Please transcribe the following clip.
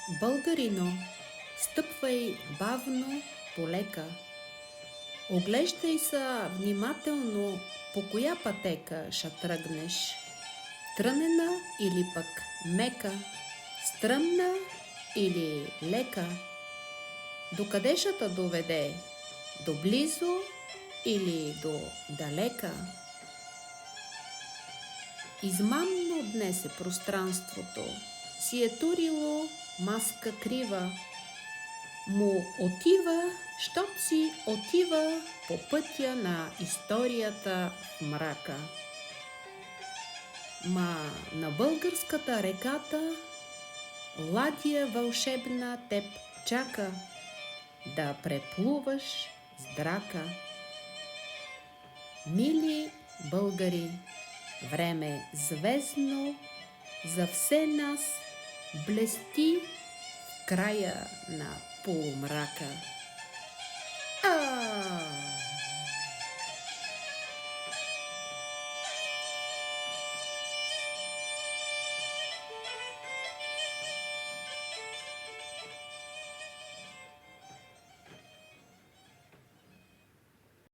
Българино, стъпвай бавно, полека. Оглеждай се внимателно по коя пътека ще тръгнеш. Трънена или пък мека, стръмна или лека. Докъде ще те доведе? До близо или до далека? Измамно днес е пространството, си е турило маска крива. Му отива, щот си отива по пътя на историята в мрака. Ма на българската реката ладия вълшебна теб чака да преплуваш с драка. Мили българи, време звездно за все нас блести в края на полумрака.